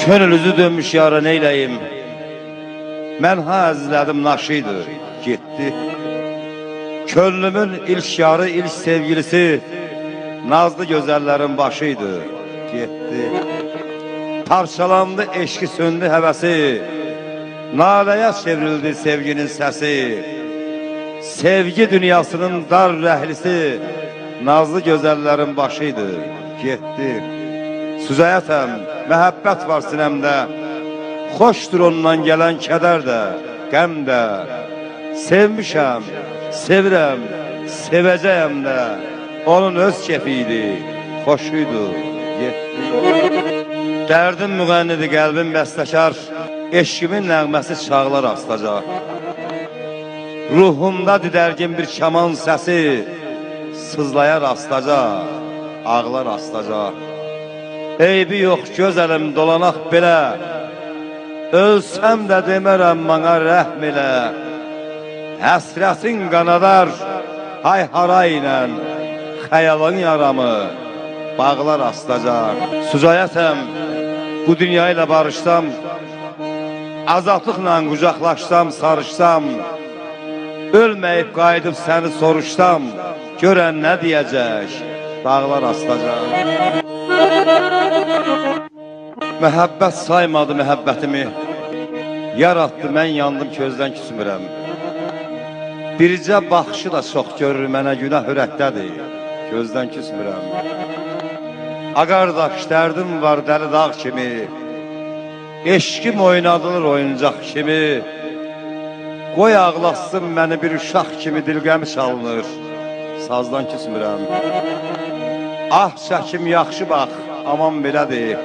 Könlünüzü dönmüş yara neyləyim? Mən ha əzizlədim naşıydı, getdi. Könlümün ilk yarı, ilk sevgilisi nazlı gözəllərin başıydı, getdi. Parçalandı, eşki söndü həvəsi, naləyə çevrildi sevginin səsi. Sevgi dünyasının dar rəhlisi nazlı gözəllərin başıydı, getdi. Süzəyətəm, məhəbbət var sinəmdə, xoşdur ondan gələn kədər də, qəm də. Sevmişəm, sevirəm, sevəcəyəm də, onun öz kefiydi, xoşuydu, getdi. Dərdim müğənnidir, qəlbim bəstəkar, eşkimin nəğməsi çağlar astaca. Ruhumda didərgin bir kaman səsi, sızlayar astaca, ağlar astaca. Eybi yox gözəlim dolanaq belə, ölsəm də demərəm bana rəhm elə. Həsrətin qanadar hay hara ilə, xəyalın yaramı bağlar astaca. Süzayətəm, bu dünya ilə barışsam, azadlıqla qucaqlaşsam, sarışsam, ölməyib qayıdıb səni soruşsam, görən nə deyəcək, dağlar astaca. Məhəbbət saymadı məhəbbətimi, yarattı, mən yandım, közdən küsmürəm. Bircə baxışı da çox görür mənə, günah ürəkdədir, gözdən küsmürəm. Aqardaş, dərdim var dəli dağ kimi, eşkim oynadılır oyuncaq kimi. Qoy ağlasın məni bir uşaq kimi, dilqəmi çalınır, sazdan küsmürəm. Ah çəkim yaxşı bax, aman belədir,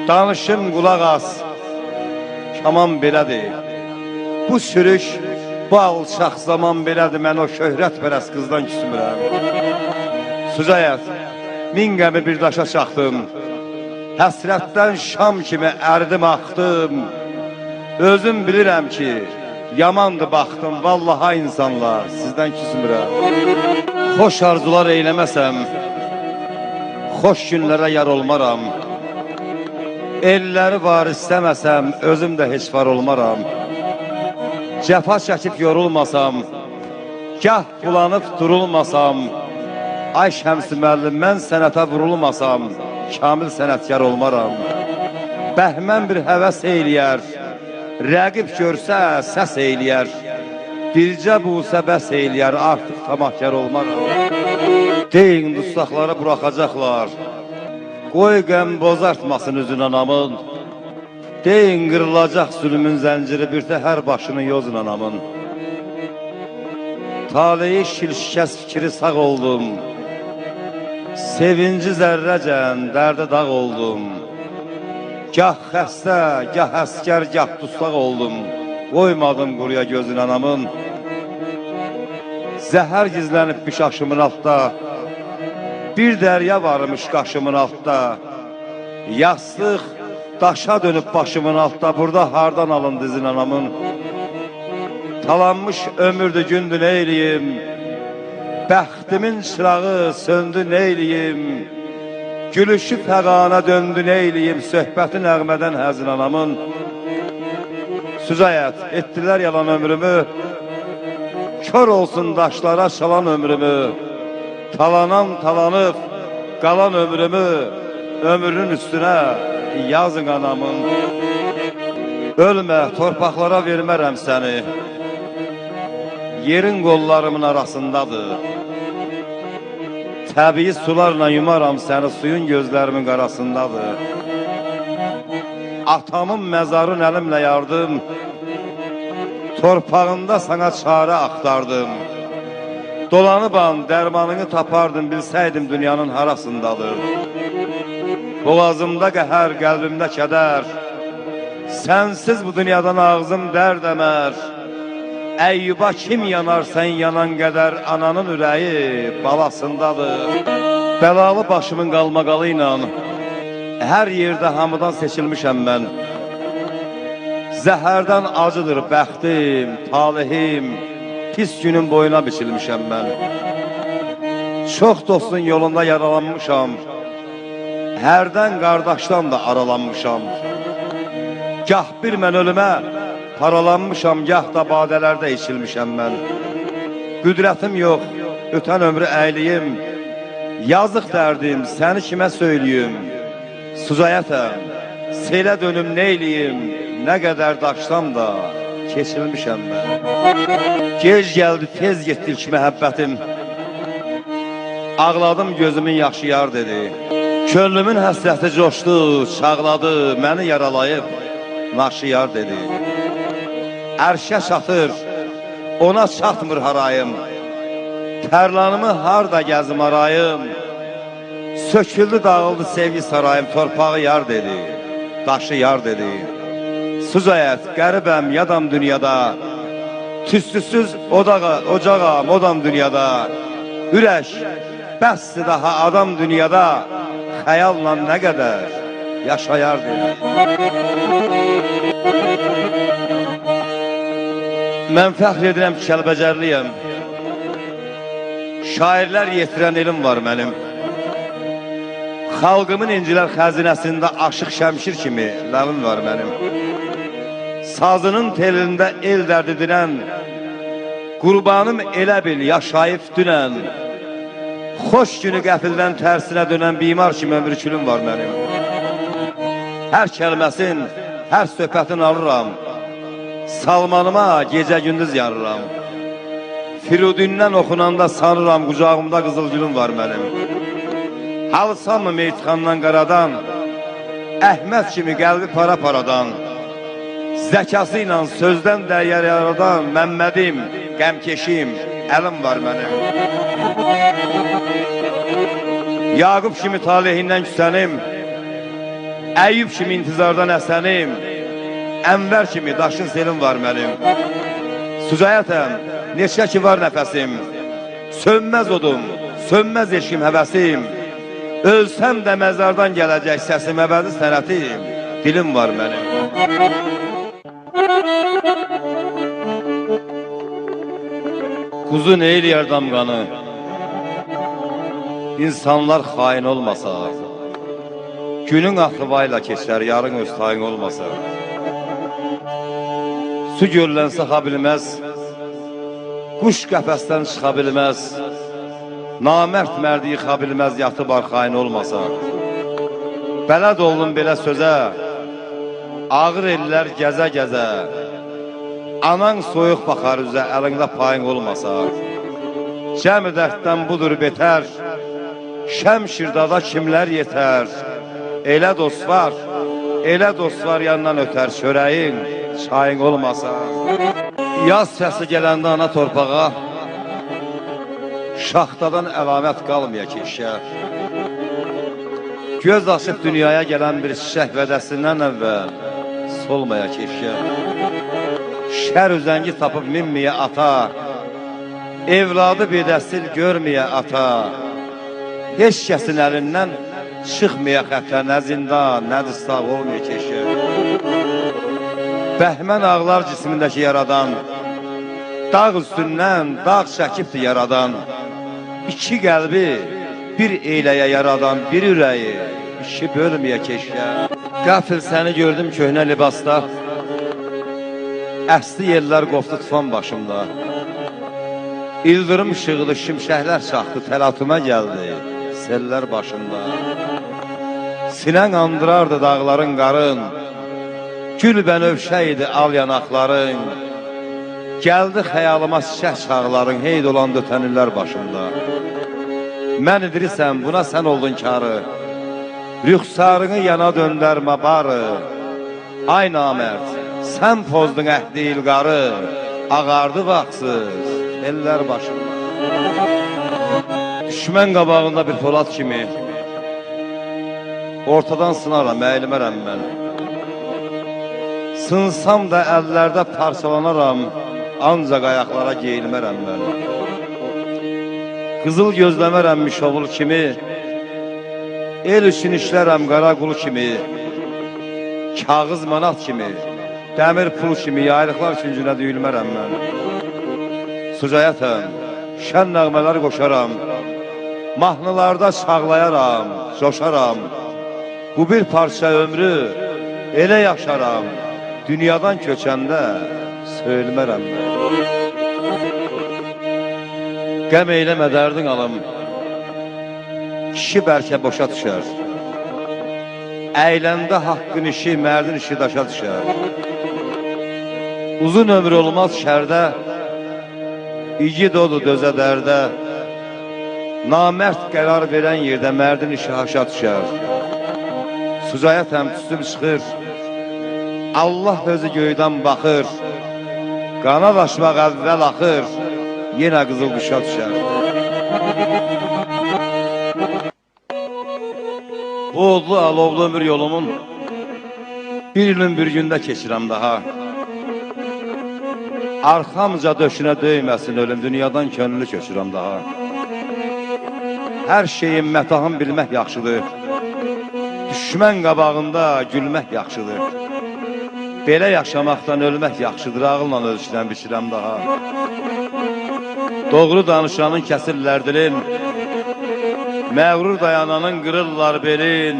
danışım qulaq as, kaman belədir. Bu sürüş, bu alçaq zaman belədir, mən o şöhrət pərəs qızdan küsmürəm. Süzəyət, min qəmi bir daşa çaxdım, həsrətdən şam kimi ərdim axdım. Özüm bilirəm ki, yamandı baxdım, vallaha insanlar, sizdən küsmürəm. Xoş arzular eyləməsəm, xoş günlərə yar olmaram. Elləri var istəməsəm, özüm də heç var olmaram. Cəfa çəkib yorulmasam, gah bulanıb durulmasam, ay Şəmsi müəllim, mən sənətə vurulmasam, kamil sənətkar olmaram. Bəhmən bir həvəs eyləyər, rəqib görsə səs eyləyər, bircə busə bəs eyləyər, artıq tamahkar olmaram. Deyin dustaqları buraxacaqlar, qoy qəm bozartmasın üzün anamın. Deyin qırılacaq zülmün zənciri, birtə hər başını yozun anamın. Taleyi şilşikəs fikri sağ oldum, sevinci zərrəcən dərdə dağ oldum. Gah xəstə, gah əskər, gah dustaq oldum, qoymadım quruya gözün anamın. Zəhər gizlənibmiş aşımın altda, bir dərya varmış qaşımın altda. Yastıq daşa dönüb başımın altda, burada hardan alın dizin anamın. Talanmış ömürdü gündü neyliyim, bəxtimin çırağı söndü neyliyim. Gülüşü fəqana döndü neyliyim, söhbəti nəğmədən həzin anamın. Süzəyət, etdilər yalan ömrümü, kör olsun daşlara çalan ömrümü. Talanan talanıb, qalan ömrümü, ömrünün üstünə yazın anamın. Ölmə, torpaqlara vermərəm səni, yerin qollarımın arasındadır. Təbii sularla yumaram səni, suyun gözlərimin qarasındadır. Atamın məzarın əlimlə yardım, torpağında sana çarə axtardım. Dolanıban dərmanını tapardım, bilsəydim dünyanın harasındadır. Boğazımda qəhər, qəlbimdə kədər, sənsiz bu dünyadan ağzım dərd əmər. Əyyuba kim yanar sən yanan qədər, ananın ürəyi balasındadır. Bəlalı başımın qalmaqalı ilə hər yerdə hamıdan seçilmişəm mən. Zəhərdən acıdır bəxtim, talihim, pis günün boyuna biçilmişəm mən. Çox dostun yolunda yaralanmışam, hərdən qardaşdan da aralanmışam. Gah bir mən ölümə paralanmışam, gah da badələrdə içilmişəm mən. Qüdrətim yox, ötən ömrü əyliyim, yazıq dərdim, səni kimə söyləyim? Sucayətəm, selə dönüm neyliyim, nə qədər daşsam da keçilmişəm mən. Gec gəldi, tez getdi ilk məhəbbətim, ağladım gözümün yaxşı yar dedi. Könlümün həsrəti coşdu, çağladı, məni yaralayıb, naşı yar dedi. Ərşə çatır, ona çatmır harayım, tərlanımı harda gəzim arayım. Söküldü, dağıldı sevgi sarayım, torpağı yar dedi, daşı yar dedi. Sucayət, qəribəm, yadam dünyada, tüstüsüz ocağam, odam dünyada. Ürək, bəsdir daha adam dünyada, xəyalla nə qədər yaşayar dedi. Mən fəxr edirəm ki, Kəlbəcərliyəm. Şairlər yetirən elim var mənim. Xalqımın incilər xəzinəsində aşıq şəmşir kimi ləlim var mənim. Sazının telində el dərdi dinən, qurbanım elə bil yaşayıb dünən. Xoş günü qəfildən tərsinə dönən bimar kimi ömrükülüm var mənim. Hər kəlməsin, hər söhbətin alıram, salmanıma gecə gündüz yanıram. Firudündən oxunanda sanıram, qucağımda qızıl gülüm var mənim. Halsam mı meytxandan qaradan, Əhməd kimi qəlbi para-paradan, zəkası ilə sözdən dəyyər yaradan, Məmmədim, qəmkeşim, əlim var mənim. Yaqub kimi talehindən küsənim, Əyyub kimi intizardan əsənim, Ənvər kimi daşın selim var mənim. Sucayətəm, neçə ki var nəfəsim, sönməz odum, sönməz eşkim həvəsim. Ölsəm də məzardan gələcək səsim, əbədi sənətim, dilim var mənim. Quzu neyləyər damğanı, insanlar xain olmasa, günün axıvayla keçər, yarın öz tayin olmasa. Su görülən saxa bilməz, quş qəfəsdən çıxa bilməz, namərd mərdi yıxa bilməz, yatıb arxain olmasa. Bələd oldum belə sözə, ağır ellər gəzə-gəzə, anan soyuq baxar üzə, əlində payın olmasa. Cəmi dərddən budur betər, Şəmşirdada kimlər yetər. Elə dost var yandan ötər, çörəyin, çayın olmasa. Yaz səsi gələndə ana torpağa, şaxtadan əlamət qalmaya keşə. Göz açıb dünyaya gələn bir çiçək vədəsindən əvvəl solmaya keşə. Şər üzəngi tapıb minməyə ata, evladı bedəstil görməyə ata. Heç kəsin əlindən çıxmaya xətə, nə zindan, nə distaq olmaya keşə. Bəhmən ağlar cismindəki yaradan, dağ üstündən dağ çəkibdir yaradan. İki qəlbi bir eyləyə yaradan, bir ürəyi iki bölməyə keşə. Qəfil səni gördüm köhnə libasda, əsli yerlər qofdu tufan başımda. İldırım işıqlı şimşəklər çaxdı, təlatümə gəldi sellər başımda. Sinən andırardı dağların qarın, gül bənövşə idi al yanaqların. Gəldi xəyalıma çiçək çağların, heyd olan dötənillər başımda. Mən idirisəm, buna sən oldun karı, rüxsarını yana döndərmə barı. Ay namərd, sən pozdun əhdi ilqarı, ağardı vaxtsız ellər başımda. Düşmən qabağında bir polad kimi, ortadan sınaram, əyilmərəm mən. Sınsam da əllərdə parçalanaram, ancaq ayaqlara geyilmərəm mən. Qızıl gözləmərəm mişovul kimi, el üçün işlərəm qara qulu kimi. Kağız manat kimi, dəmir pul kimi, yaylıqlar küncünə düyülmərəm mən. Sucayətəm, şən nəğmələr qoşaram, mahnılarda çağlayaram, coşaram. Bu bir parça ömrü elə yaşaram, dünyadan köçəndə söyülmərəm mən. Qəm eyləmə dərdin alım, kişi bəlkə boşa düşər. Əyləndə haqqın işi, mərdin işi daşa düşər. Uzun ömür olmaz şərdə, igid odur dözə dərdə. Namərd qərar verən yerdə mərdin işi haşa düşər. Sucaya təmtüsüm çıxır, Allah özü göydən baxır. Qanad aşmaq əvvəl axır, yenə qızıl quşa düşər. Bu odlu alovlu ömür yolumun bir ilin bir gündə keçirəm daha. Arxamca döşünə döyməsin ölüm, dünyadan könüllü köçürəm daha. Hər şeyin mətahın bilmək yaxşıdır, düşmən qabağında gülmək yaxşıdır. Belə yaşamaqdan ölmək yaxşıdır, ağılla ölçülən biçirəm daha. Doğru danışanın kəsirlər dilin, məğrur dayananın qırırlar belin.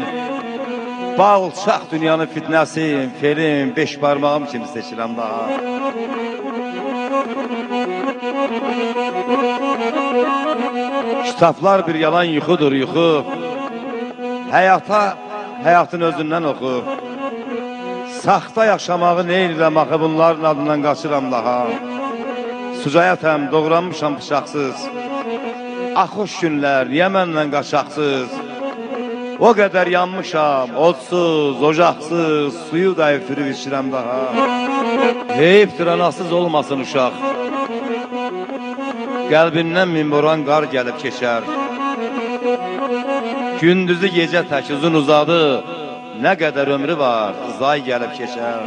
Bağılçaq dünyanın fitnəsin, felin, beş parmağım kimi seçirəm daha. Kitablar bir yalan yuxudur yuxu, həyatın özündən oxu. Saxta yaşamağı neynirəm axı, bunların adından qaçıram daha. Sucayətəm, doğranmışam bıçaqsız, axış günlər, niyə məndən qaçaqsız? O qədər yanmışam, odsuz, ocaqsız, suyu da üfürüb içirəm daha. Heyifdir anasız olmasın uşaq, qəlbindən minboran qar gəlib keçər. Gündüzü gecə tək uzun uzadı, nə qədər ömrü var, zay gəlib keçər.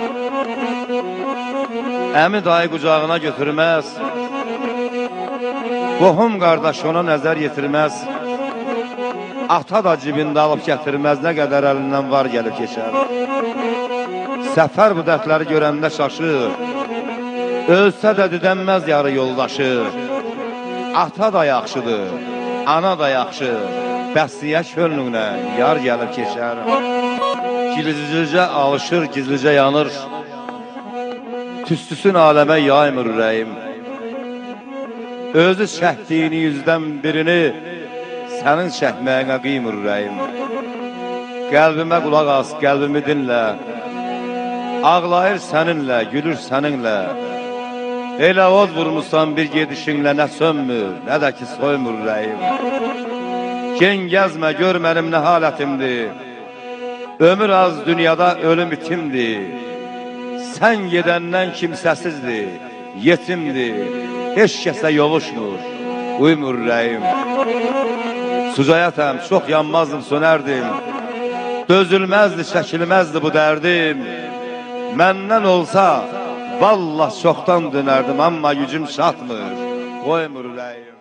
Əmi dayı qucağına götürməz, qohum qardaş ona nəzər yetirməz. Ata da cibində alıb gətirməz, nə qədər əlindən var gəlib keçər. Səfər bu dərdləri görəndə şaşır, ölsə də didənməz yarı yoldaşı. Ata da yaxşıdır, ana da yaxşı, bəstiyə könlünə yar gəlib keçər. Gizlicə alışır, gizlicə yanır, tüstüsün aləmə yaymır ürəyim. Özü çəkdiyini yüzdən birini sənin çəkməyinə qıymır ürəyim. Qəlbimə qulaq as, qəlbimi dinlə, ağlayır səninlə, gülür səninlə. Elə od vurmuşsan bir gedişinlə, nə sönmür, nə də ki soymur ürəyim. Gen gəzmə, gör mənim nə halətimdir, ömür az dünyada ölüm itimdir. Sən gedəndən kimsəsizdir, yetimdir, heç kəsə yovuşmur, uymur ürəyim. Sucayətəm, çox yanmazdım, sönərdim, dözülməzdi, çəkilməzdi bu dərdim. Məndən olsa, vallah çoxdan dönərdim, amma gücüm çatmır, qoymur ürəyim.